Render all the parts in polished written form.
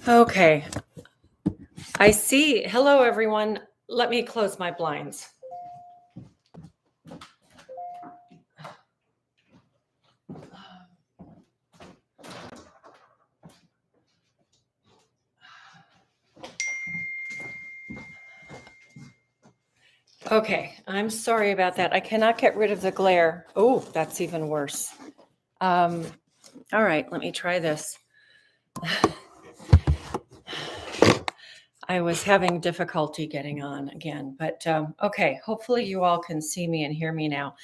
Okay, I see. Hello, everyone. Let me close my blinds. Okay, I'm sorry about that. I cannot get rid of the glare. Oh, that's even worse. All right, let me try this. I was having difficulty getting on again, but okay, hopefully you all can see me and hear me now.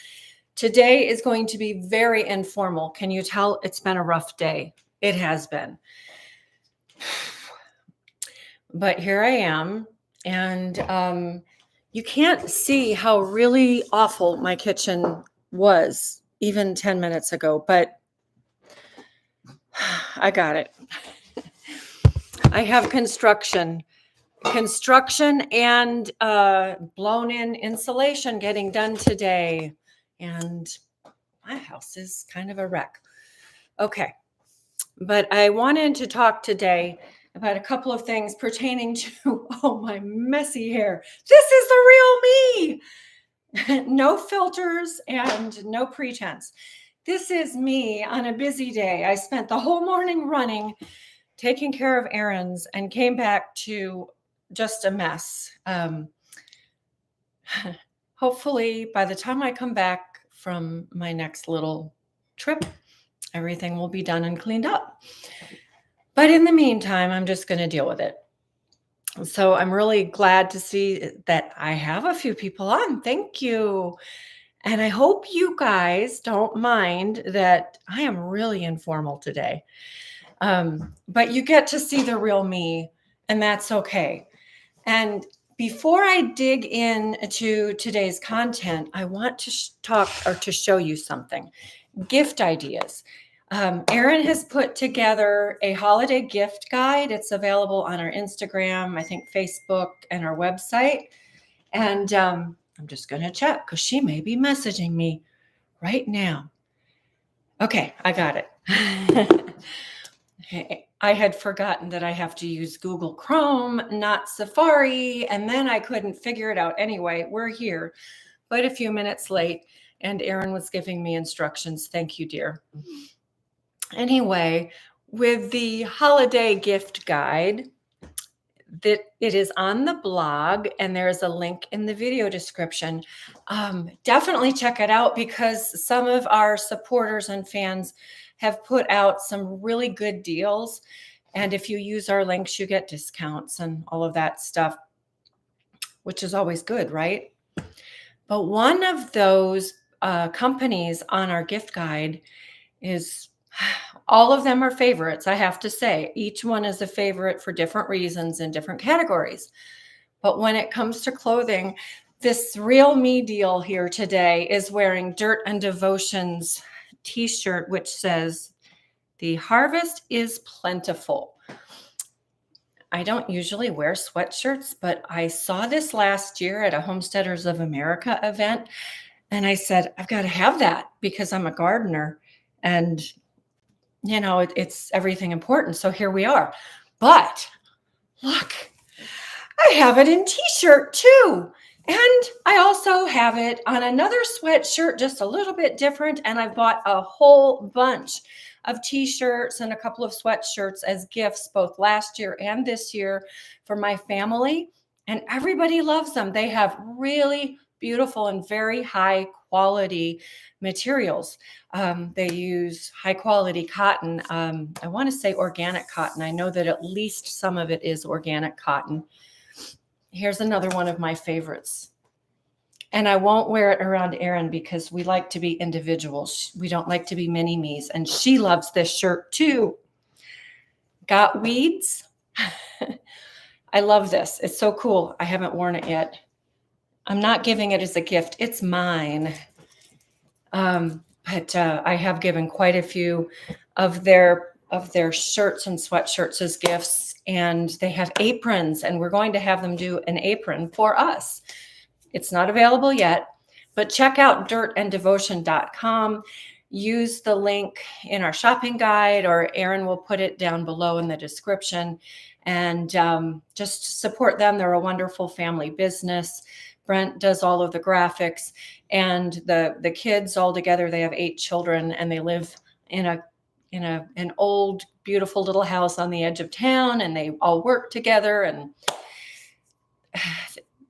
Today is going to be very informal. Can you tell it's been a rough day? It has been. But here I am, and you can't see how really awful my kitchen was even 10 minutes ago, but I got it. I have construction and blown in insulation getting done today, and my house is kind of a wreck. Okay, but I wanted to talk today about a couple of things pertaining to, oh, my messy hair. This is the real me. No filters and no pretense. This is me on a busy day. I spent the whole morning running, taking care of errands, and came back to just a mess. Hopefully, by the time I come back from my next little trip, everything will be done and cleaned up. But in the meantime, I'm just going to deal with it. So I'm really glad to see that I have a few people on. Thank you. And I hope you guys don't mind that I am really informal today. But you get to see the real me, and that's okay. And before I dig into today's content, I want to talk or to show you something. Gift ideas. Erin has put together a holiday gift guide. It's available on our Instagram, I think Facebook, and our website. And I'm just going to check because she may be messaging me right now. Okay, I got it. I had forgotten that I have to use Google Chrome, not Safari, and then I couldn't figure it out. Anyway, we're here, but a few minutes late, and Erin was giving me instructions. Thank you, dear. Anyway, with the holiday gift guide, that it is on the blog, and there's a link in the video description. Definitely check it out because some of our supporters and fans have put out some really good deals. And if you use our links, you get discounts and all of that stuff, which is always good, right? But one of those companies on our gift guide is, all of them are favorites, I have to say. Each one is a favorite for different reasons in different categories. But when it comes to clothing, this Real Me deal here today is wearing Dirt and Devotion's t-shirt, which says, "The harvest is plentiful." I don't usually wear sweatshirts, but I saw this last year at a Homesteaders of America event, and I said, I've got to have that because I'm a gardener, and you know, it's everything important. So here we are. But look, I have it in t-shirt too. And I also have it on another sweatshirt, just a little bit different. And I've bought a whole bunch of t-shirts and a couple of sweatshirts as gifts, both last year and this year, for my family. And everybody loves them. They have really beautiful and very high quality materials. They use high quality cotton. I want to say organic cotton. I know that at least some of it is organic cotton. Here's another one of my favorites. And I won't wear it around Erin because we like to be individuals. We don't like to be mini-me's. And she loves this shirt too. Got weeds? I love this. It's so cool. I haven't worn it yet. I'm not giving it as a gift. It's mine. But I have given quite a few of their shirts and sweatshirts as gifts, and they have aprons, and we're going to have them do an apron for us. It's not available yet, but check out dirtanddevotion.com. Use the link in our shopping guide, or Erin will put it down below in the description, and just support them. They're a wonderful family business. Brent does all of the graphics, and the kids all together. They have 8 children, and they live in an old, beautiful little house on the edge of town, and they all work together, and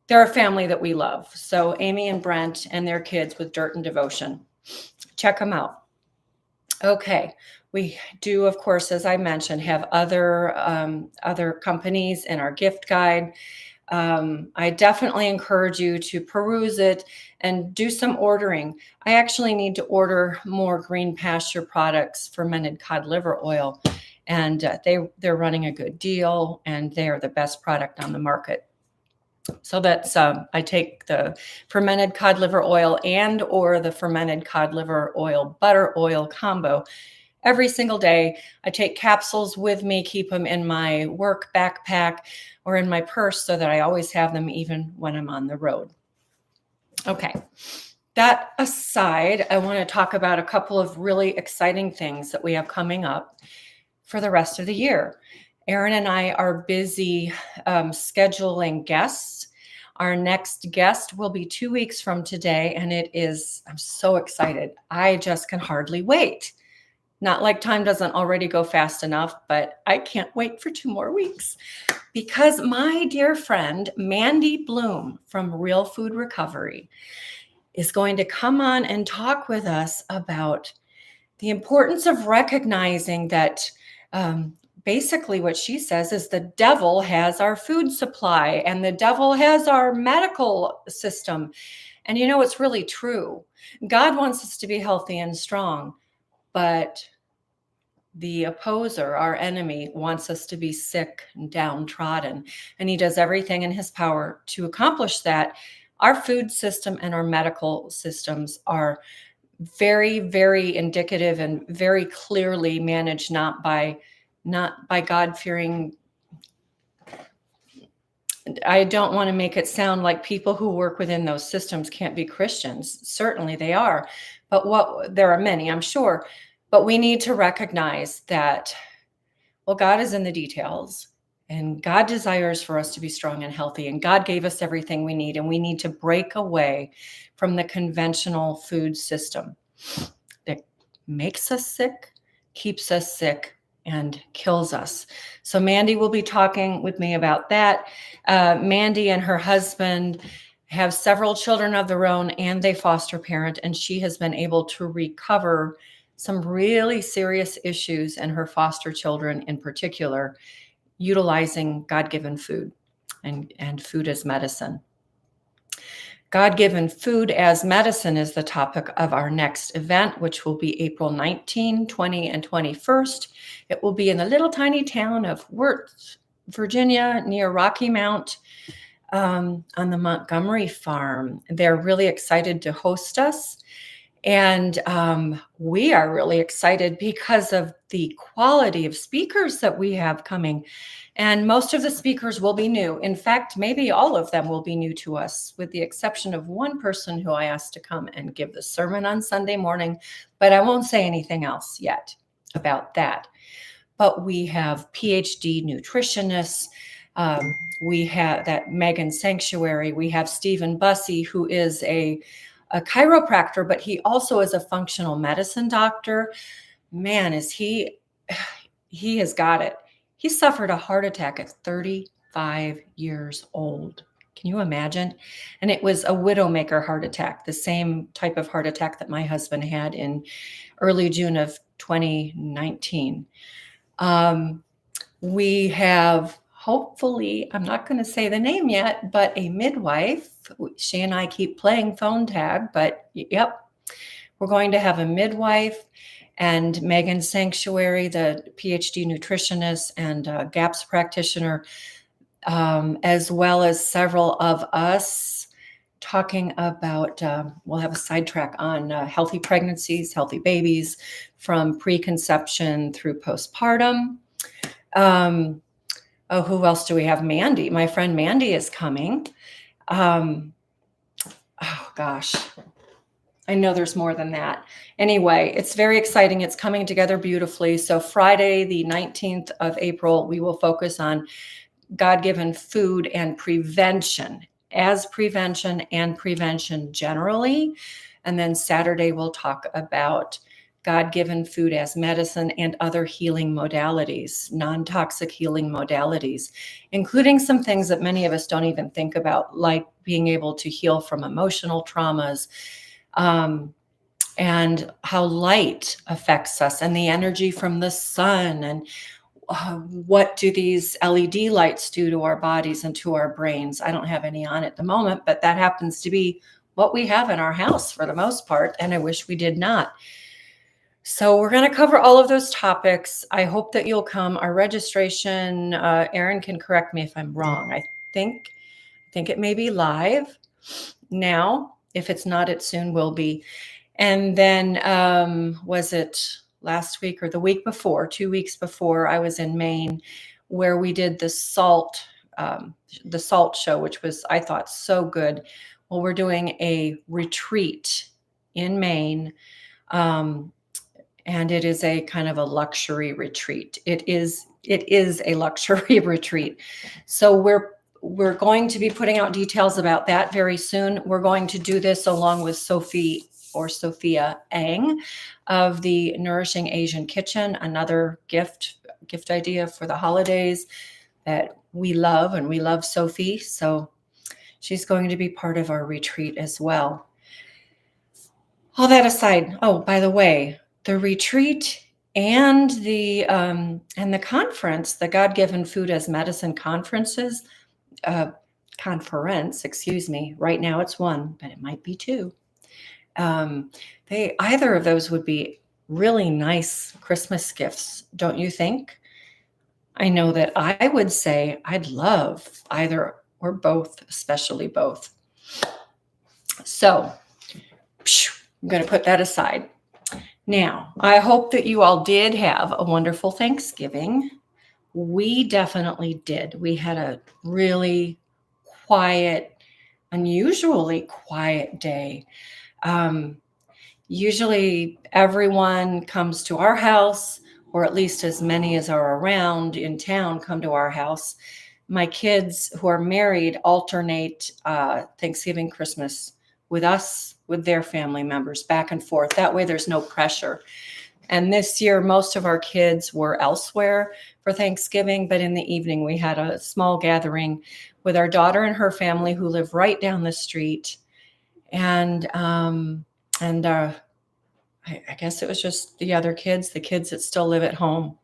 they're a family that we love. So Amy and Brent and their kids with Dirt and Devotion. Check them out. Okay. We do, of course, as I mentioned, have other companies in our gift guide. I definitely encourage you to peruse it and do some ordering. I actually need to order more Green Pasture products, fermented cod liver oil, and they're running a good deal, and they are the best product on the market. So that's I take the fermented cod liver oil and or the fermented cod liver oil butter oil combo every single day. I take capsules with me, keep them in my work backpack or in my purse so that I always have them even when I'm on the road. Okay. That aside, I want to talk about a couple of really exciting things that we have coming up for the rest of the year. Erin and I are busy scheduling guests. Our next guest will be 2 weeks from today, and I'm so excited. I just can hardly wait. Not like time doesn't already go fast enough, but I can't wait for 2 more weeks because my dear friend, Mandy Bloom from Real Food Recovery, is going to come on and talk with us about the importance of recognizing that basically what she says is the devil has our food supply and the devil has our medical system. And it's really true. God wants us to be healthy and strong, but the opposer, our enemy, wants us to be sick and downtrodden, and he does everything in his power to accomplish that. Our food system and our medical systems are very, very indicative and very clearly managed not by God-fearing. I don't want to make it sound like people who work within those systems can't be Christians. Certainly they are, but there are many, I'm sure. But we need to recognize that, well, God is in the details, and God desires for us to be strong and healthy, and God gave us everything we need, and we need to break away from the conventional food system that makes us sick, keeps us sick, and kills us. So Mandy will be talking with me about that. Mandy and her husband have several children of their own, and they foster parent, and she has been able to recover some really serious issues in her foster children in particular, utilizing God-given food and food as medicine. God-given food as medicine is the topic of our next event, which will be April 19, 20, and 21st. It will be in the little tiny town of Worth, Virginia, near Rocky Mount, on the Montgomery farm. They're really excited to host us. And we are really excited because of the quality of speakers that we have coming. And most of the speakers will be new. In fact, maybe all of them will be new to us, with the exception of one person who I asked to come and give the sermon on Sunday morning. But I won't say anything else yet about that. But we have PhD nutritionists. We have that Megan Sanctuary. We have Stephen Bussey, who is a chiropractor, but he also is a functional medicine doctor. Man, he has got it. He suffered a heart attack at 35 years old. Can you imagine? And it was a widowmaker heart attack, the same type of heart attack that my husband had in early June of 2019. We have, hopefully, I'm not going to say the name yet, but a midwife. She and I keep playing phone tag, but yep, we're going to have a midwife, and Megan Sanctuary, the PhD nutritionist and GAPS practitioner, as well as several of us talking about, we'll have a sidetrack on healthy pregnancies, healthy babies from preconception through postpartum. Who else do we have? Mandy, my friend Mandy is coming. Oh gosh, I know there's more than that. Anyway, it's very exciting. It's coming together beautifully. So Friday, the 19th of April, we will focus on God-given food and prevention as prevention and prevention generally. And then Saturday, we'll talk about God-given food as medicine and other healing modalities, non-toxic healing modalities, including some things that many of us don't even think about, like being able to heal from emotional traumas, and how light affects us and the energy from the sun, and what do these LED lights do to our bodies and to our brains? I don't have any on at the moment, but that happens to be what we have in our house for the most part, and I wish we did not. So we're going to cover all of those topics. I hope that you'll come. Our registration, Erin can correct me if I'm wrong. I think it may be live now. If it's not, it soon will be. And then was it last week or the week before, 2 weeks before, I was in Maine where we did the salt show, which was, I thought, so good. Well, we're doing a retreat in Maine. And it is a kind of a luxury retreat. It is a luxury retreat. So we're going to be putting out details about that very soon. We're going to do this along with Sophie or Sophia Ang of the Nourishing Asian Kitchen, another gift idea for the holidays that we love, and we love Sophie. So she's going to be part of our retreat as well. All that aside, oh, by the way, the retreat and the conference, the God-given Food as Medicine conference, excuse me. Right now it's one, but it might be two. Either of those would be really nice Christmas gifts, don't you think? I know that I would say I'd love either or both, especially both. So I'm going to put that aside. Now, I hope that you all did have a wonderful Thanksgiving. We definitely did. We had a really quiet, unusually quiet day. Usually everyone comes to our house, or at least as many as are around in town come to our house. My kids who are married alternate Thanksgiving, Christmas with us, with their family members, back and forth. That way there's no pressure. And this year, most of our kids were elsewhere for Thanksgiving, but in the evening we had a small gathering with our daughter and her family who live right down the street. And I guess it was just the other kids, the kids that still live at home.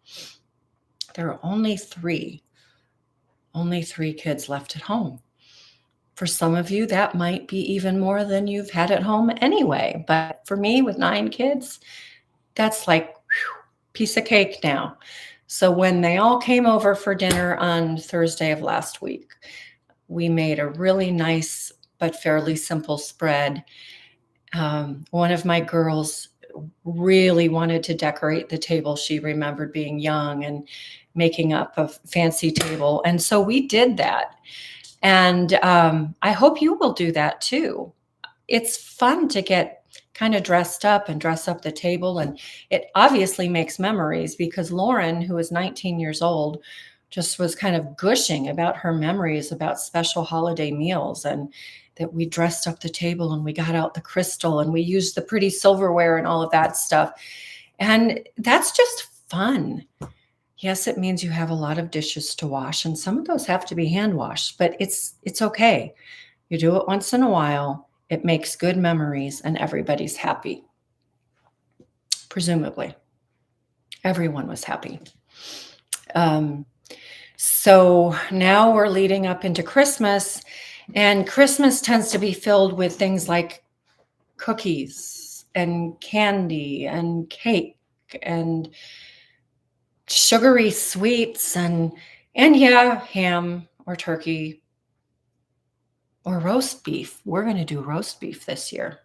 There are only three kids left at home. For some of you, that might be even more than you've had at home anyway. But for me, with 9 kids, that's like piece of cake now. So when they all came over for dinner on Thursday of last week, we made a really nice but fairly simple spread. One of my girls really wanted to decorate the table. She remembered being young and making up a fancy table. And so we did that. And I hope you will do that too. It's fun to get kind of dressed up and dress up the table. And it obviously makes memories, because Lauren, who is 19 years old, just was kind of gushing about her memories about special holiday meals, and that we dressed up the table and we got out the crystal and we used the pretty silverware and all of that stuff. And that's just fun. Yes, it means you have a lot of dishes to wash, and some of those have to be hand washed, but it's okay. You do it once in a while. It makes good memories and everybody's happy. Presumably. Everyone was happy. So now we're leading up into Christmas, and Christmas tends to be filled with things like cookies and candy and cake and sugary sweets and yeah, ham or turkey or roast beef. We're going to do roast beef this year.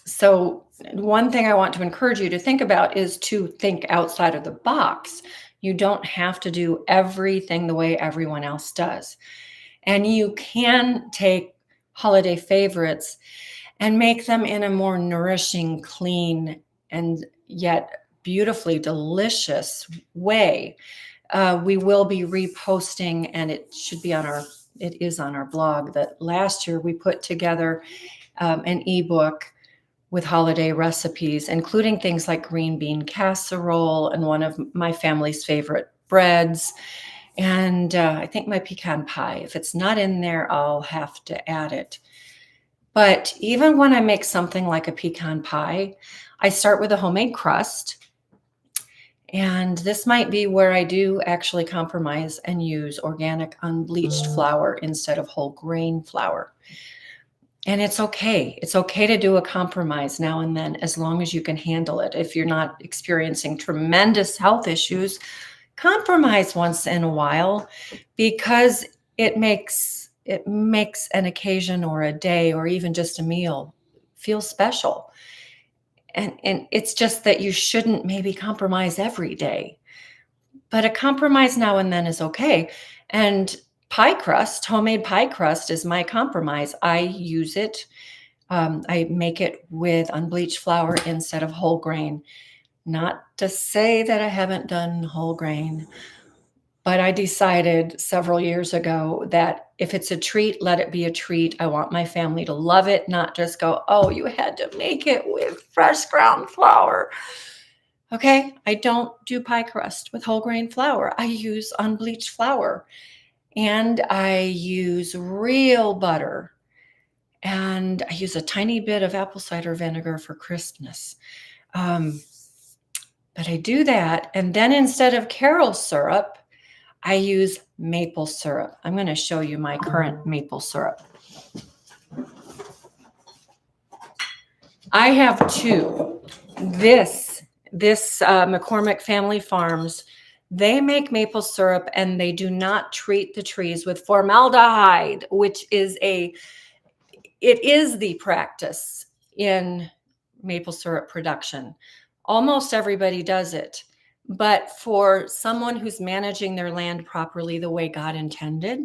So one thing I want to encourage you to think about is to think outside of the box. You don't have to do everything the way everyone else does. And you can take holiday favorites and make them in a more nourishing, clean, and yet beautifully delicious way. We will be reposting, and it is on our blog, that last year we put together an ebook with holiday recipes, including things like green bean casserole and one of my family's favorite breads. And I think my pecan pie. If it's not in there, I'll have to add it. But even when I make something like a pecan pie, I start with a homemade crust. And this might be where I do actually compromise and use organic unbleached flour instead of whole grain flour. And it's okay. It's okay to do a compromise now and then, as long as you can handle it. If you're not experiencing tremendous health issues, compromise once in a while, because it makes an occasion or a day or even just a meal feel special. And it's just that you shouldn't maybe compromise every day, but a compromise now and then is okay. And homemade pie crust is my compromise. I use it. I make it with unbleached flour instead of whole grain. Not to say that I haven't done whole grain, but I decided several years ago that if it's a treat, let it be a treat. I want my family to love it, not just go, oh, you had to make it with fresh ground flour. Okay, I don't do pie crust with whole grain flour. I use unbleached flour, and I use real butter, and I use a tiny bit of apple cider vinegar for crispness. But I do that, and then instead of Karo syrup, I use maple syrup. I'm going to show you my current maple syrup. I have two. This McCormick Family Farms, they make maple syrup, and they do not treat the trees with formaldehyde, which is the practice in maple syrup production. Almost everybody does it. But for someone who's managing their land properly the way God intended,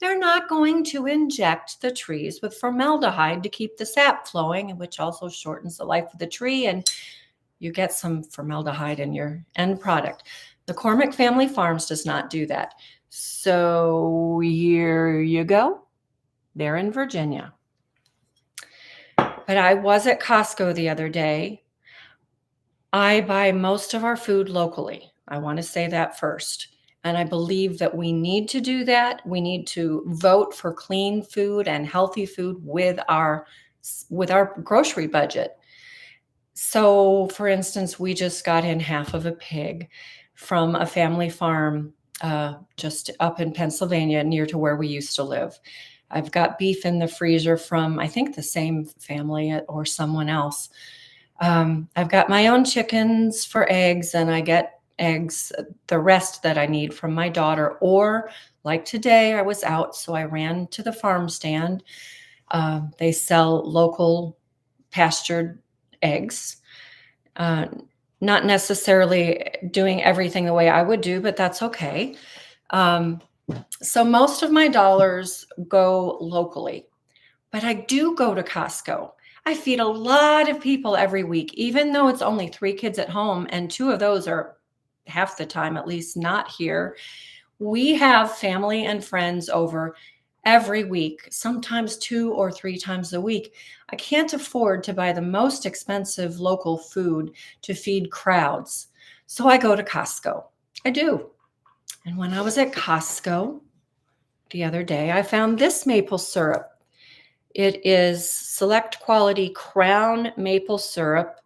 they're not going to inject the trees with formaldehyde to keep the sap flowing, which also shortens the life of the tree, and you get some formaldehyde in your end product. The McCormick Family Farms does not do that. So here you go. They're in Virginia. But I was at Costco the other day. I buy most of our food locally. I want to say that first. And I believe that we need to do that. We need to vote for clean food and healthy food with our grocery budget. So, for instance, we just got in half of a pig from a family farm just up in Pennsylvania, near to where we used to live. I've got beef in the freezer from, I think, the same family or someone else. I've got my own chickens for eggs, and I get eggs, the rest that I need, from my daughter. Or like today, I was out, so I ran to the farm stand. They sell local pastured eggs. Not necessarily doing everything the way I would do, but that's okay. So most of my dollars go locally, but I do go to Costco. I feed a lot of people every week, even though it's only 3 kids at home, and 2 of those are half the time, at least, not here. We have family and friends over every week, sometimes 2 or 3 times a week. I can't afford to buy the most expensive local food to feed crowds, so I go to Costco. I do. And when I was at Costco the other day, I found this maple syrup. It is select quality Crown maple syrup.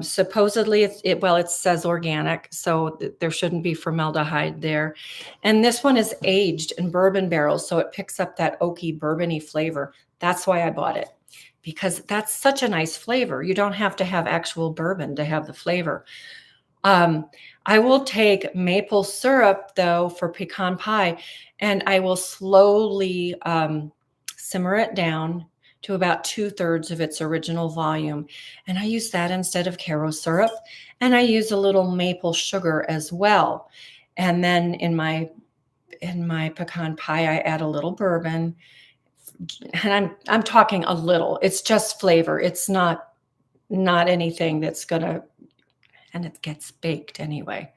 Supposedly, it says organic, so there shouldn't be formaldehyde there. And this one is aged in bourbon barrels, so it picks up that oaky, bourbony flavor. That's why I bought it, because that's such a nice flavor. You don't have to have actual bourbon to have the flavor. I will take maple syrup, though, for pecan pie, and I will slowly simmer it down to about 2/3 of its original volume. And I use that instead of Karo syrup. And I use a little maple sugar as well. And then in my pecan pie, I add a little bourbon and I'm talking a little. It's just flavor. It's not anything that's gonna, and it gets baked anyway.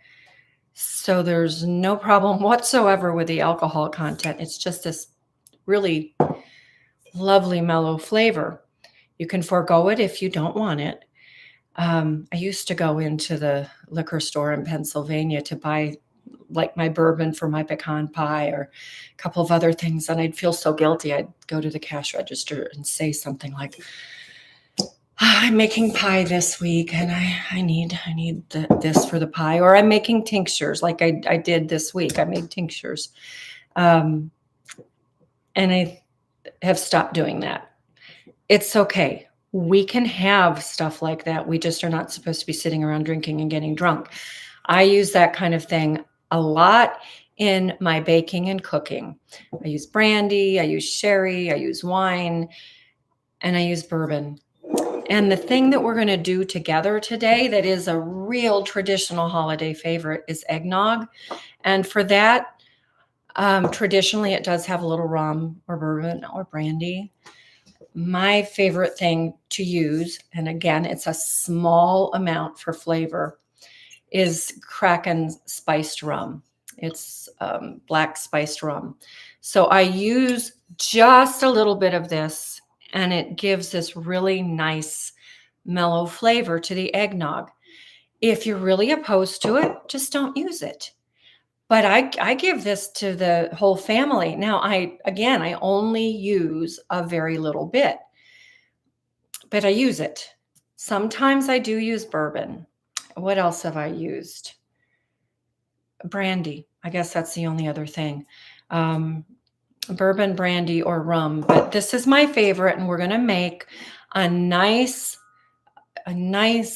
So there's no problem whatsoever with the alcohol content. It's just this really lovely mellow flavor. You can forego it if you don't want it. I used to go into the liquor store in Pennsylvania to buy like my bourbon for my pecan pie or a couple of other things, and I'd feel so guilty. I'd go to the cash register and say something like, I'm making pie this week and I need this for the pie, or I'm making tinctures like I did this week. I made tinctures. And I have stopped doing that. It's okay. We can have stuff like that. We just are not supposed to be sitting around drinking and getting drunk. I use that kind of thing a lot in my baking and cooking. I use brandy, I use sherry, I use wine, and I use bourbon. And the thing that we're going to do together today that is a real traditional holiday favorite is eggnog. And for that, traditionally, it does have a little rum or bourbon or brandy. My favorite thing to use, and again, it's a small amount for flavor, is Kraken spiced rum. It's black spiced rum. So I use just a little bit of this, and it gives this really nice mellow flavor to the eggnog. If you're really opposed to it, just don't use it. But I give this to the whole family. Now, I only use a very little bit, but I use it. Sometimes I do use bourbon. What else have I used? Brandy. I guess that's the only other thing. Bourbon, brandy, or rum. But this is my favorite, and we're going to make a nice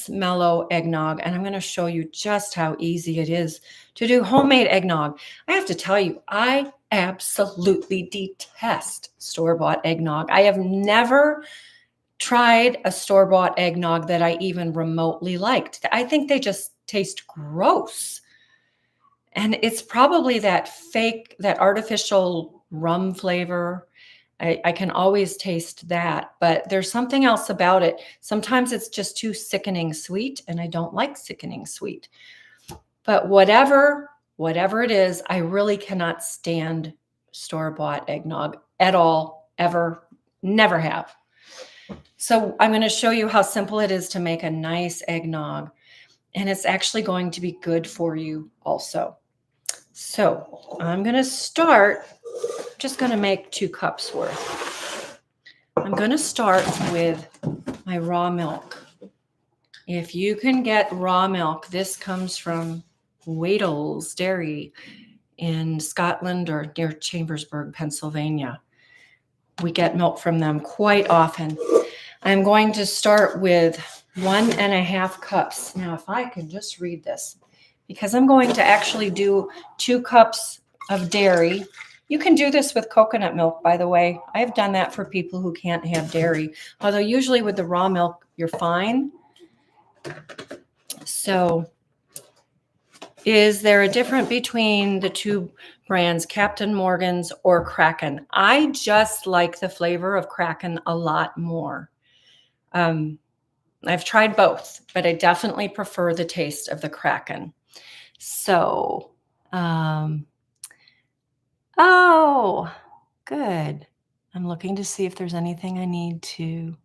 mellow eggnog, and I'm going to show you just how easy it is to do homemade eggnog. I have to tell you, I absolutely detest store-bought eggnog. I have never tried a store-bought eggnog that I even remotely liked. I think they just taste gross. And it's probably that fake, that artificial rum flavor. I can always taste that, but there's something else about it. Sometimes it's just too sickening sweet, and I don't like sickening sweet. But whatever it is, I really cannot stand store-bought eggnog at all, ever, never have. So I'm going to show you how simple it is to make a nice eggnog, and it's actually going to be good for you also. So I'm going to start, just going to make 2 cups worth. I'm going to start with my raw milk. If you can get raw milk, this comes from Wadle's Dairy in Scotland or near Chambersburg, Pennsylvania. We get milk from them quite often. I'm going to start with 1.5 cups. Now, if I can just read this, because I'm going to actually do 2 cups of dairy. You can do this with coconut milk, by the way. I've done that for people who can't have dairy, although usually with the raw milk, you're fine. So is there a difference between the 2 brands, Captain Morgan's or Kraken? I just like the flavor of Kraken a lot more. I've tried both, but I definitely prefer the taste of the Kraken. So, oh, good. I'm looking to see if there's anything I need to.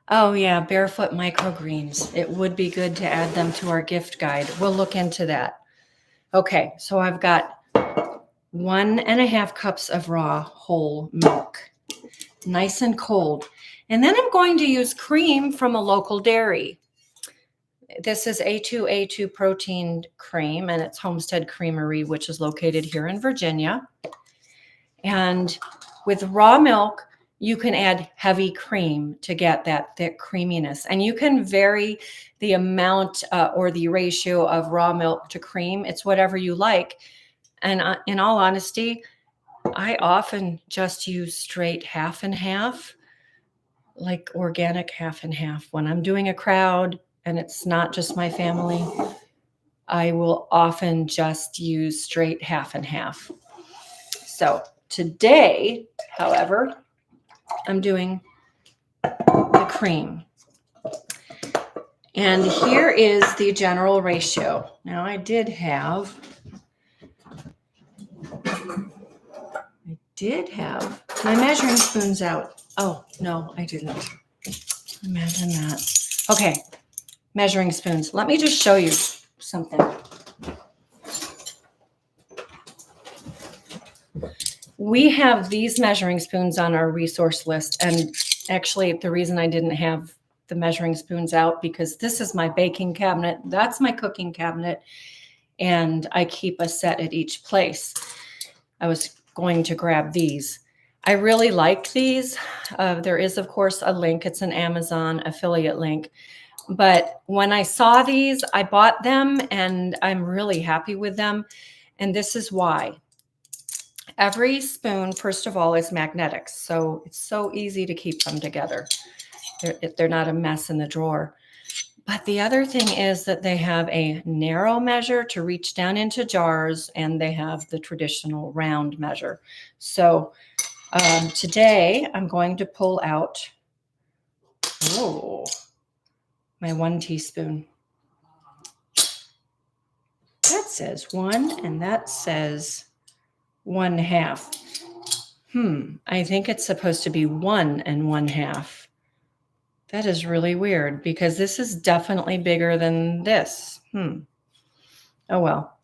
Oh yeah, barefoot microgreens. It would be good to add them to our gift guide. We'll look into that. Okay, so I've got 1.5 cups of raw whole milk, nice and cold. And then I'm going to use cream from a local dairy. This is A2 protein cream, and it's Homestead Creamery, which is located here in Virginia. And with raw milk, you can add heavy cream to get that thick creaminess. And you can vary the amount or the ratio of raw milk to cream. It's whatever you like. And in all honesty, I often just use straight half and half, like organic half and half. When I'm doing a crowd and it's not just my family, I will often just use straight half and half. So today, however, I'm doing the cream. And here is the general ratio. Now I did have my measuring spoons out. Oh, no, I didn't. Imagine that. Okay, measuring spoons. Let me just show you something. We have these measuring spoons on our resource list. And actually, the reason I didn't have the measuring spoons out, because this is my baking cabinet. That's my cooking cabinet. And I keep a set at each place. I was going to grab these. I really like these. There is, of course, a link. It's an Amazon affiliate link. But when I saw these, I bought them and I'm really happy with them. And this is why. Every spoon, first of all, is magnetic. So it's so easy to keep them together. They're not a mess in the drawer. But the other thing is that they have a narrow measure to reach down into jars, and they have the traditional round measure. So today I'm going to pull out, my 1 teaspoon. That says 1 and that says 1/2. I think it's supposed to be 1 1/2. That is really weird because this is definitely bigger than this. Oh, well.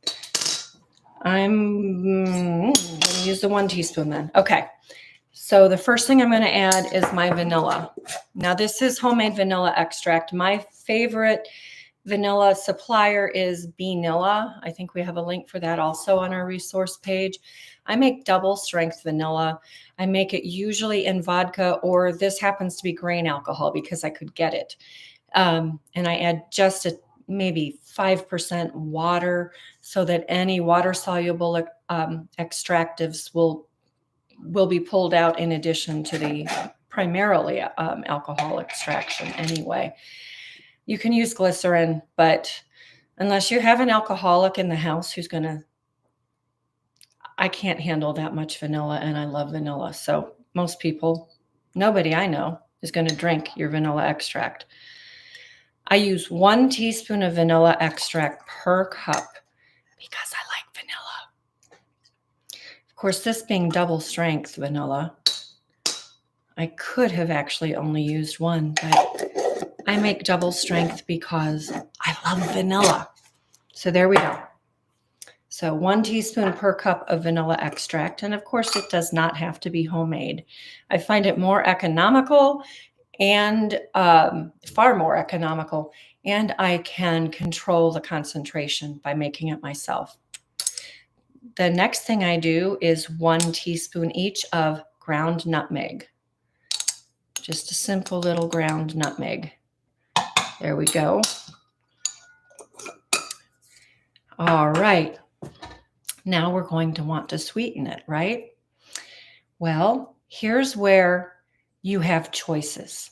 I'm going to use the 1 teaspoon then. Okay. So the first thing I'm going to add is my vanilla. Now, this is homemade vanilla extract. My favorite vanilla supplier is Vanilla. I think we have a link for that also on our resource page. I make double strength vanilla. I make it usually in vodka, or this happens to be grain alcohol because I could get it. And I add just maybe 5% water so that any water-soluble extractives will be pulled out in addition to the primarily alcohol extraction anyway. You can use glycerin, but unless you have an alcoholic in the house who's I can't handle that much vanilla, and I love vanilla. So most people, nobody I know, is going to drink your vanilla extract. I use 1 teaspoon of vanilla extract per cup because I like vanilla. Of course, this being double strength vanilla, I could have actually only used 1, but I make double strength because I love vanilla. So there we go. So 1 teaspoon per cup of vanilla extract. And of course, it does not have to be homemade. I find it more economical and far more economical. And I can control the concentration by making it myself. The next thing I do is 1 teaspoon each of ground nutmeg. Just a simple little ground nutmeg. There we go. All right. Now we're going to want to sweeten it, right? Well, here's where you have choices.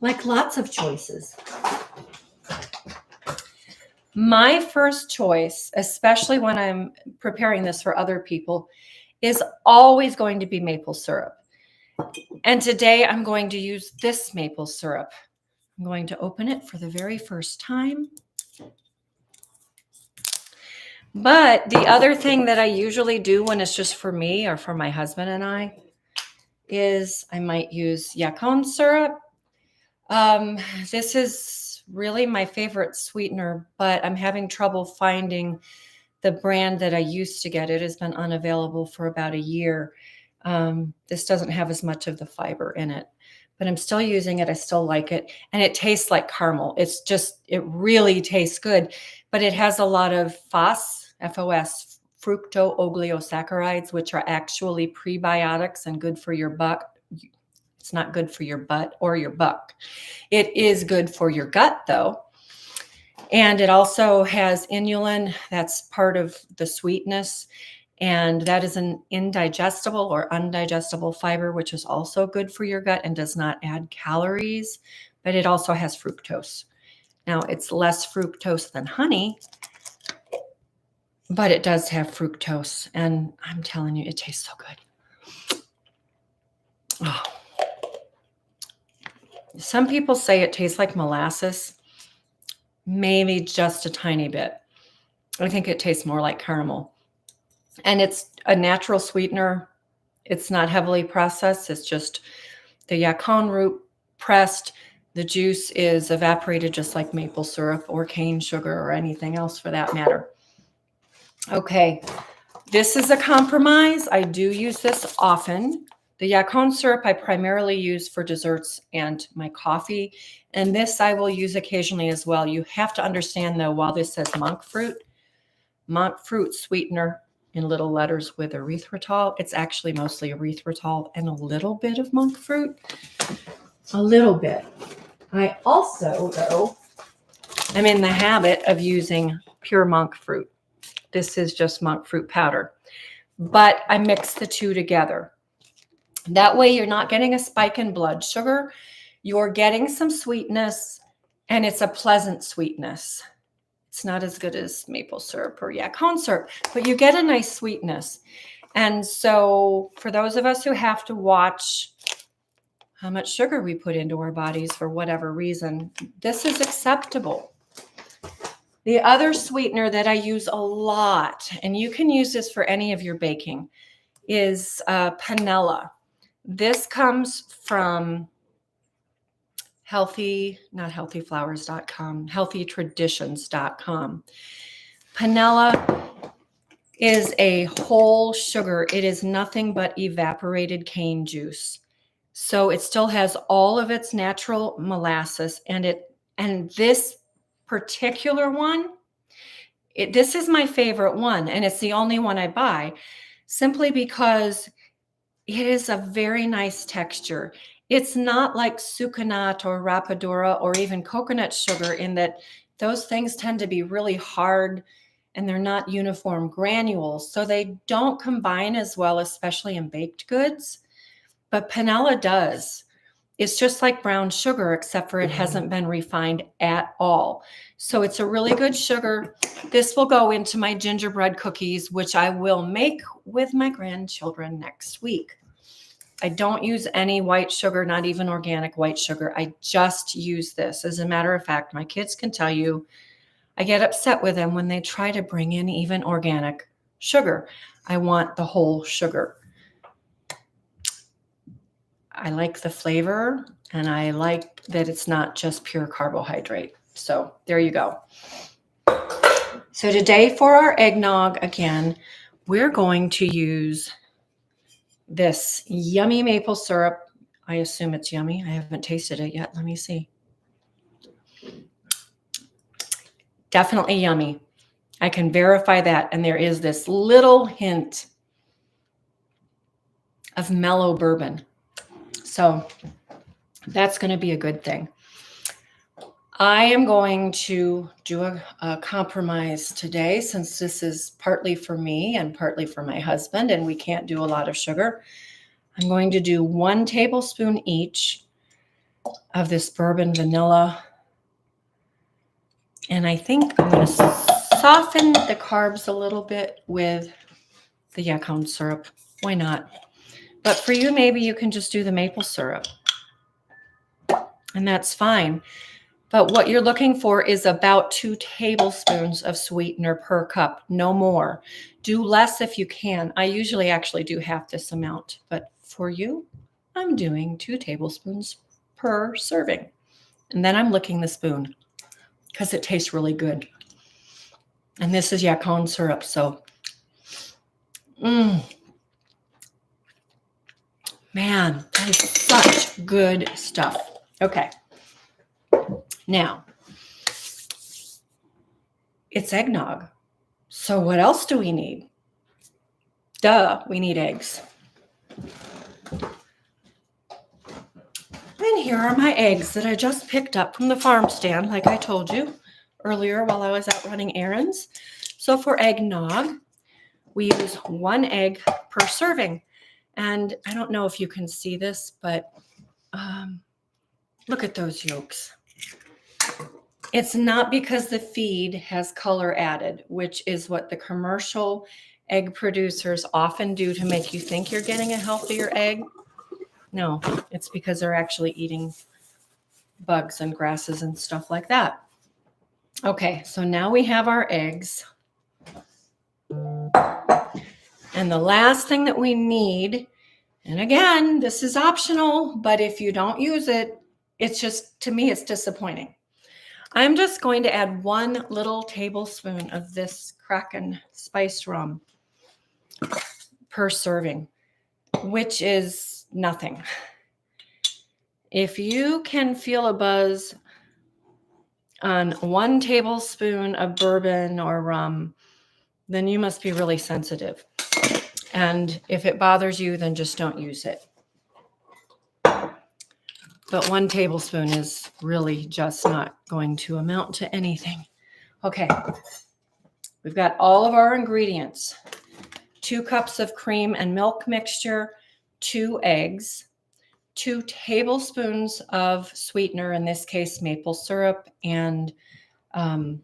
Like lots of choices. My first choice, especially when I'm preparing this for other people, is always going to be maple syrup. And today I'm going to use this maple syrup. I'm going to open it for the very first time. But the other thing that I usually do when it's just for me or for my husband and I is I might use yacon syrup. This is really my favorite sweetener, but I'm having trouble finding the brand that I used to get. It has been unavailable for about a year. This doesn't have as much of the fiber in it, but I'm still using it. I still like it. And it tastes like caramel. It really tastes good, but it has a lot of FOS, fructooligosaccharides, which are actually prebiotics and good for your butt. It's not good for your butt or your buck. It is good for your gut, though. And it also has inulin. That's part of the sweetness. And that is an indigestible or undigestible fiber, which is also good for your gut and does not add calories, but it also has fructose. Now, it's less fructose than honey, but it does have fructose. And I'm telling you, it tastes so good. Oh. Some people say it tastes like molasses, maybe just a tiny bit. I think it tastes more like caramel. And it's a natural sweetener. It's not heavily processed. It's just the yacon root pressed. The juice is evaporated just like maple syrup or cane sugar or anything else for that matter. Okay, this is a compromise. I do use this often. The yacon syrup I primarily use for desserts and my coffee. And this I will use occasionally as well. You have to understand though, while this says monk fruit sweetener in little letters with erythritol, it's actually mostly erythritol and a little bit of monk fruit. A little bit. I also, though, I'm in the habit of using pure monk fruit. This is just monk fruit powder. But I mix the two together. That way you're not getting a spike in blood sugar. You're getting some sweetness, and it's a pleasant sweetness. It's not as good as maple syrup or yacon syrup, but you get a nice sweetness. And so for those of us who have to watch how much sugar we put into our bodies for whatever reason, this is acceptable. The other sweetener that I use a lot, and you can use this for any of your baking, is panela. This comes from healthytraditions.com. Panela is a whole sugar. It is nothing but evaporated cane juice. So it still has all of its natural molasses, and this particular one, this is my favorite one, and it's the only one I buy simply because it is a very nice texture. It's not like sucanat or rapadura or even coconut sugar in that those things tend to be really hard and they're not uniform granules. So they don't combine as well, especially in baked goods. But panela does. It's just like brown sugar, except for it hasn't been refined at all. So it's a really good sugar. This will go into my gingerbread cookies, which I will make with my grandchildren next week. I don't use any white sugar, not even organic white sugar. I just use this. As a matter of fact, my kids can tell you I get upset with them when they try to bring in even organic sugar. I want the whole sugar. I like the flavor, and I like that it's not just pure carbohydrate. So there you go. So today for our eggnog, again, we're going to use this yummy maple syrup. I assume it's yummy. I haven't tasted it yet. Let me see. Definitely yummy. I can verify that. And there is this little hint of mellow bourbon. So that's going to be a good thing. I am going to do a compromise today, since this is partly for me and partly for my husband, and we can't do a lot of sugar. I'm going to do 1 tablespoon each of this bourbon vanilla. And I think I'm going to soften the carbs a little bit with the yacon syrup. Why not? But for you, maybe you can just do the maple syrup. And that's fine. But what you're looking for is about 2 tablespoons of sweetener per cup, no more. Do less if you can. I usually actually do half this amount, but for you, I'm doing 2 tablespoons per serving. And then I'm licking the spoon because it tastes really good. And this is yacon syrup, so man, that is such good stuff. Okay. Now, it's eggnog. So what else do we need? Duh, we need eggs. And here are my eggs that I just picked up from the farm stand, like I told you earlier while I was out running errands. So for eggnog, we use 1 egg per serving. And I don't know if you can see this, but look at those yolks. It's not because the feed has color added, which is what the commercial egg producers often do to make you think you're getting a healthier egg. No, it's because they're actually eating bugs and grasses and stuff like that. Okay, so now we have our eggs. And the last thing that we need, and again, this is optional, but if you don't use it, it's just, to me, it's disappointing. I'm just going to add 1 little tablespoon of this Kraken spiced rum per serving, which is nothing. If you can feel a buzz on 1 tablespoon of bourbon or rum, then you must be really sensitive. And if it bothers you, then just don't use it. But 1 tablespoon is really just not going to amount to anything. Okay, we've got all of our ingredients. 2 cups of cream and milk mixture, 2 eggs, 2 tablespoons of sweetener, in this case, maple syrup, and I'm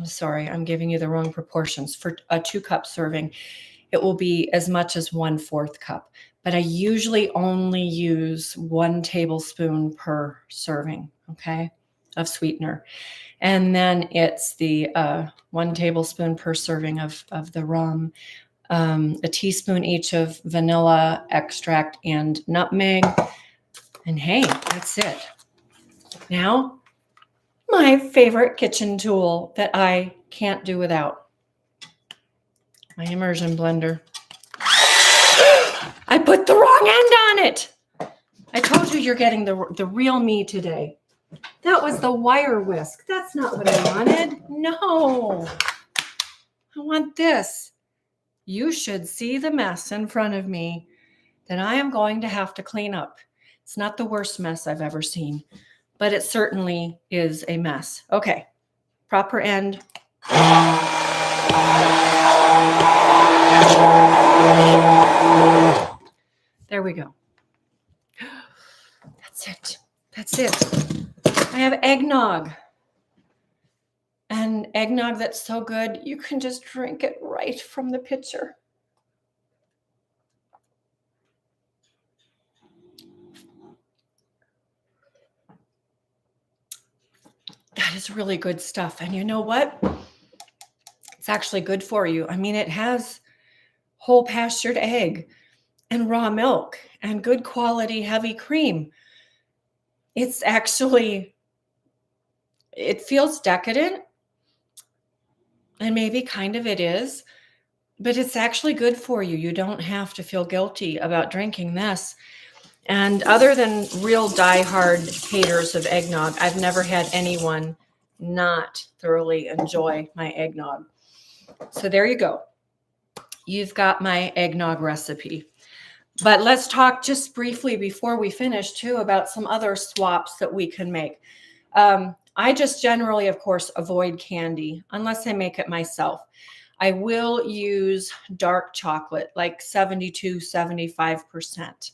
sorry, I'm giving you the wrong proportions. For a 2-cup serving, it will be as much as 1/4 cup. But I usually only use 1 tablespoon per serving, okay, of sweetener. And then it's the 1 tablespoon per serving of the rum, a teaspoon each of vanilla extract and nutmeg. And hey, that's it. Now, my favorite kitchen tool that I can't do without, my immersion blender. I put the wrong end on it. I told you you're getting the real me today. That was the wire whisk. That's not what I wanted. No, I want this. You should see the mess in front of me that I am going to have to clean up. It's not the worst mess I've ever seen, but it certainly is a mess. Okay, proper end. There we go. That's it. That's it. I have eggnog. And eggnog that's so good, you can just drink it right from the pitcher. That is really good stuff. And you know what? It's actually good for you. I mean, it has whole pastured egg and raw milk and good quality heavy cream. It's actually, it feels decadent, and maybe kind of it is, but it's actually good for you. You don't have to feel guilty about drinking this. And other than real diehard haters of eggnog, I've never had anyone not thoroughly enjoy my eggnog. So there you go. You've got my eggnog recipe. But let's talk just briefly before we finish too about some other swaps that we can make. I just generally, of course, avoid candy unless I make it myself. I will use dark chocolate, like 72, 75%.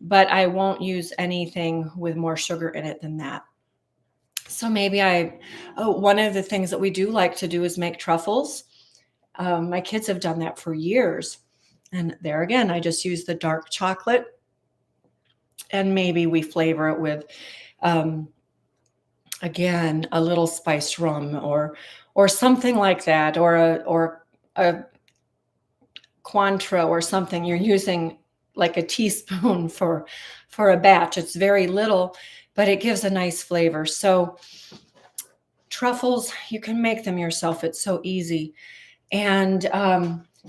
But I won't use anything with more sugar in it than that. So maybe one of the things that we do like to do is make truffles. My kids have done that for years. And there again, I just use the dark chocolate, and maybe we flavor it with, again, a little spiced rum or something like that, or a Cointreau or something. You're using like a teaspoon for a batch. It's very little, but it gives a nice flavor. So truffles, you can make them yourself. It's so easy. And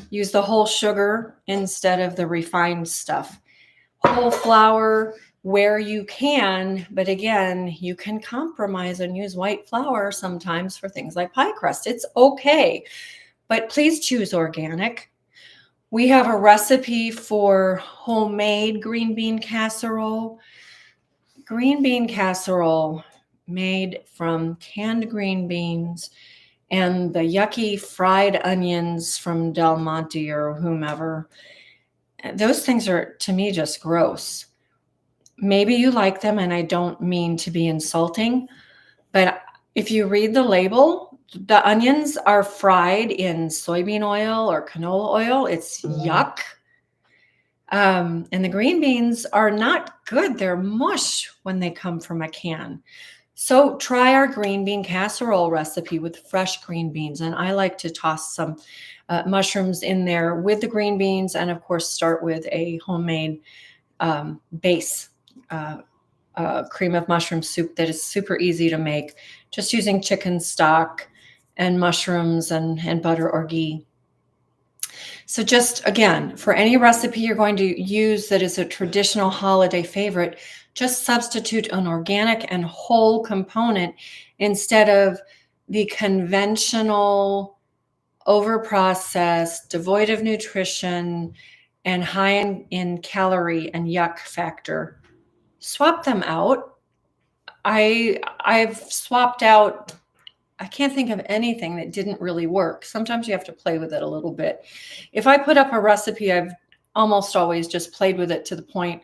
use the whole sugar instead of the refined stuff. Whole flour where you can, but again, you can compromise and use white flour sometimes for things like pie crust. It's okay, but please choose organic. We have a recipe for homemade green bean casserole. Green bean casserole made from canned green beans and the yucky fried onions from Del Monte or whomever. Those things are, to me, just gross. Maybe you like them, and I don't mean to be insulting, But if you read the label, the onions are fried in soybean oil or canola oil. It's yuck. And the green beans are not good. They're mush when they come from a can. So try our green bean casserole recipe with fresh green beans. And I like to toss some mushrooms in there with the green beans. And of course, start with a homemade base cream of mushroom soup that is super easy to make, just using chicken stock and mushrooms and butter or ghee. So just again, for any recipe you're going to use that is a traditional holiday favorite, just substitute an organic and whole component instead of the conventional, overprocessed, devoid of nutrition, and high in calorie and yuck factor. Swap them out. I've swapped out, I can't think of anything that didn't really work. Sometimes you have to play with it a little bit. If I put up a recipe, I've almost always just played with it to the point,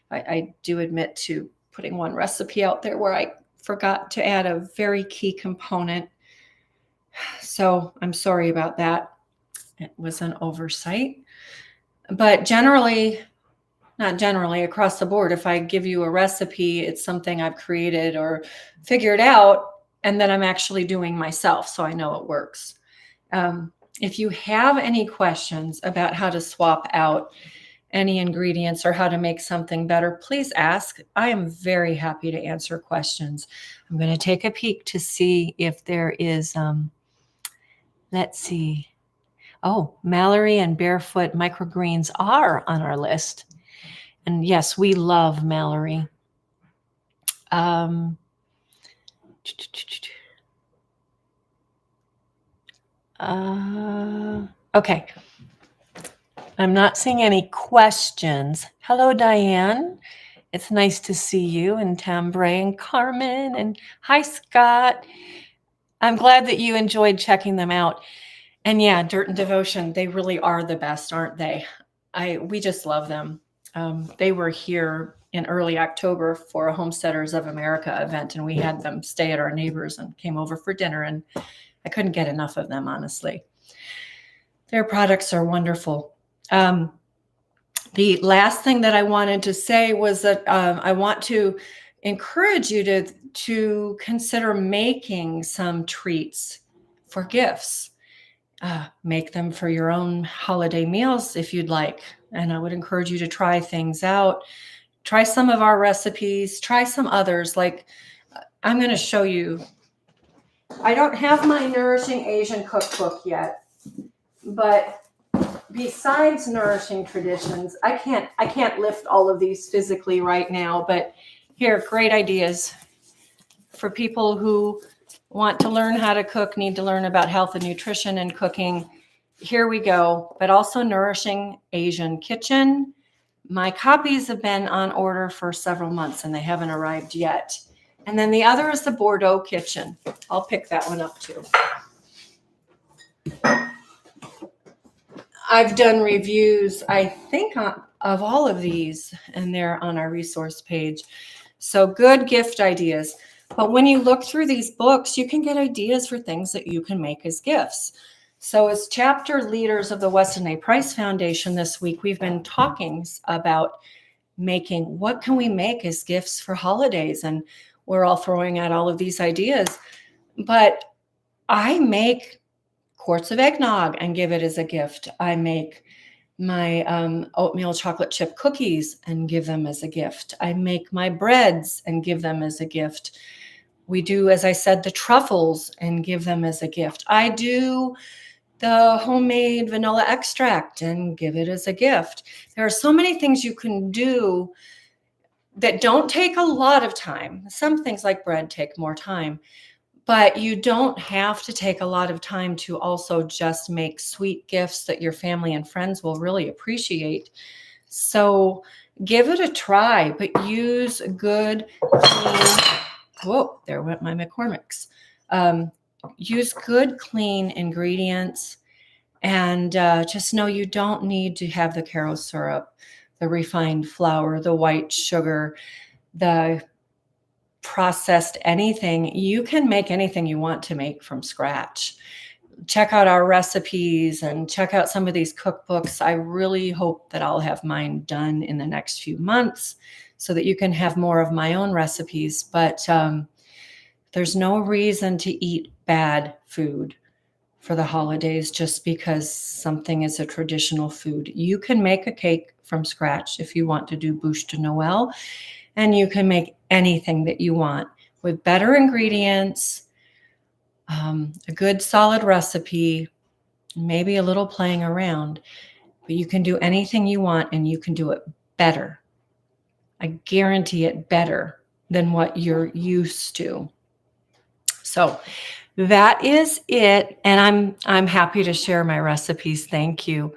I do admit to putting one recipe out there where I forgot to add a very key component. So I'm sorry about that. It was an oversight. But generally, not generally, across the board, if I give you a recipe, it's something I've created or figured out, and then I'm actually doing myself, so I know it works. If you have any questions about how to swap out any ingredients or how to make something better, please ask. I am very happy to answer questions. I'm going to take a peek to see if there is, let's see. Oh, Mallory and Barefoot Microgreens are on our list. And yes, we love Mallory. Okay. I'm not seeing any questions. Hello, Diane. It's nice to see you, and Tambray and Carmen, and hi, Scott. I'm glad that you enjoyed checking them out. And yeah, Dirt and Devotion, they really are the best, aren't they? We just love them. They were here in early October for a Homesteaders of America event, and we had them stay at our neighbors and came over for dinner, and I couldn't get enough of them, honestly. Their products are wonderful. The last thing that I wanted to say was that I want to encourage you to consider making some treats for gifts. Make them for your own holiday meals if you'd like. And I would encourage you to try things out. Try some of our recipes. Try some others. Like I'm going to show you. I don't have my Nourishing Asian cookbook yet, but besides Nourishing Traditions, I can't lift all of these physically right now, but here, great ideas for people who want to learn how to cook, need to learn about health and nutrition and cooking. Here we go, but also Nourishing Asian Kitchen. My copies have been on order for several months and they haven't arrived yet. And then the other is the Bordeaux Kitchen. I'll pick that one up too. I've done reviews, I think, of all of these, and they're on our resource page. So good gift ideas. But when you look through these books, you can get ideas for things that you can make as gifts. So as chapter leaders of the Weston A. Price Foundation this week, we've been talking about making, what can we make as gifts for holidays? And we're all throwing out all of these ideas. But I make quarts of eggnog and give it as a gift. I make my oatmeal chocolate chip cookies and give them as a gift. I make my breads and give them as a gift. We do, as I said, the truffles and give them as a gift. I do the homemade vanilla extract and give it as a gift. There are so many things you can do that don't take a lot of time. Some things like bread take more time, but you don't have to take a lot of time to also just make sweet gifts that your family and friends will really appreciate. So give it a try, but use good, clean, whoa, there went my McCormick's. Use good, clean ingredients, and just know you don't need to have the Karo syrup, the refined flour, the white sugar, the processed anything. You can make anything you want to make from scratch. Check out our recipes and check out some of these cookbooks. I really hope that I'll have mine done in the next few months so that you can have more of my own recipes. But there's no reason to eat bad food for the holidays just because something is a traditional food. You can make a cake from scratch if you want to do bûche de Noël, and you can make anything that you want with better ingredients, a good solid recipe, maybe a little playing around, but you can do anything you want and you can do it better. I guarantee it better than what you're used to. So that is it. And I'm happy to share my recipes. Thank you.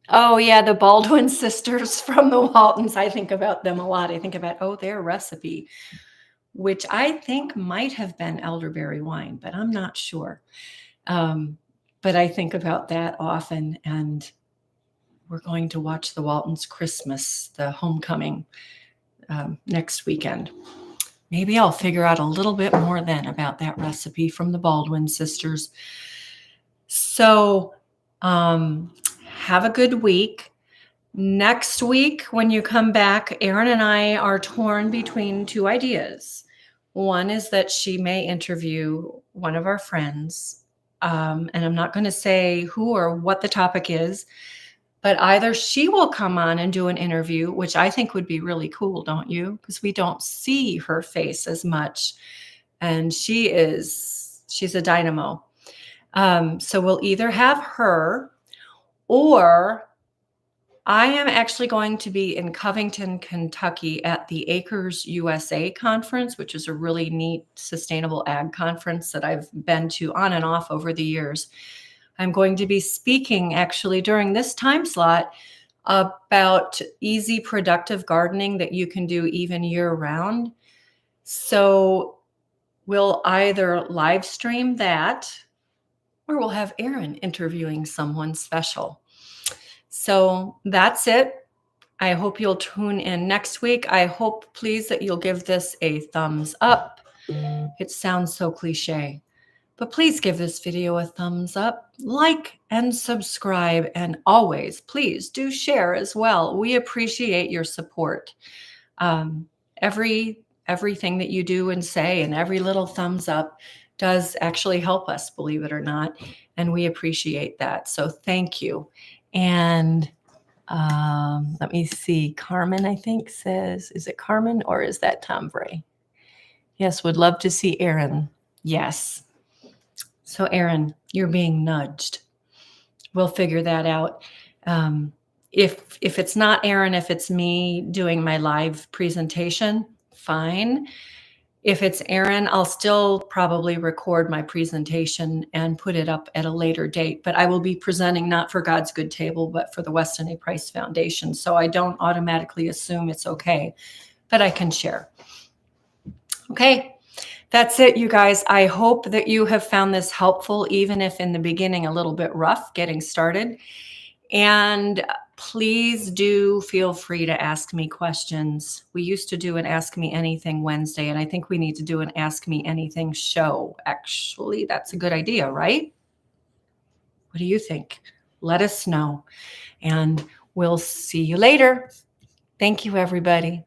Oh yeah, the Baldwin sisters from the Waltons. I think about them a lot. I think about, their recipe, which I think might have been elderberry wine, but I'm not sure. But I think about that often, and we're going to watch the Waltons Christmas, the homecoming, next weekend. Maybe I'll figure out a little bit more then about that recipe from the Baldwin sisters. So have a good week. Next week, when you come back, Erin and I are torn between two ideas. One is that she may interview one of our friends, and I'm not going to say who or what the topic is, but either she will come on and do an interview, which I think would be really cool, don't you? Because we don't see her face as much, and she's a dynamo. So we'll either have her, or I am actually going to be in Covington, Kentucky at the Acres USA conference, which is a really neat sustainable ag conference that I've been to on and off over the years. I'm going to be speaking actually during this time slot about easy, productive gardening that you can do even year round. So we'll either live stream that, or we'll have Erin interviewing someone special. So that's it. I hope you'll tune in next week. I hope, please, that you'll give this a thumbs up. It sounds so cliche, but please give this video a thumbs up, like and subscribe, and always, please do share as well. We appreciate your support. Everything that you do and say and every little thumbs up does actually help us, believe it or not, and we appreciate that. So thank you. And let me see. Carmen, I think, says, is it Carmen or is that Tom Bray? Yes, would love to see Erin. Yes. So Erin, you're being nudged. We'll figure that out. If it's not Erin, if it's me doing my live presentation, fine. If it's Erin, I'll still probably record my presentation and put it up at a later date, but I will be presenting not for God's Good Table, but for the Weston A. Price Foundation. So I don't automatically assume it's okay, but I can share. Okay, that's it, you guys. I hope that you have found this helpful, even if in the beginning a little bit rough getting started. And please do feel free to ask me questions. We used to do an Ask Me Anything Wednesday, and I think we need to do an Ask Me Anything show. Actually, that's a good idea, right? What do you think? Let us know, and we'll see you later. Thank you, everybody.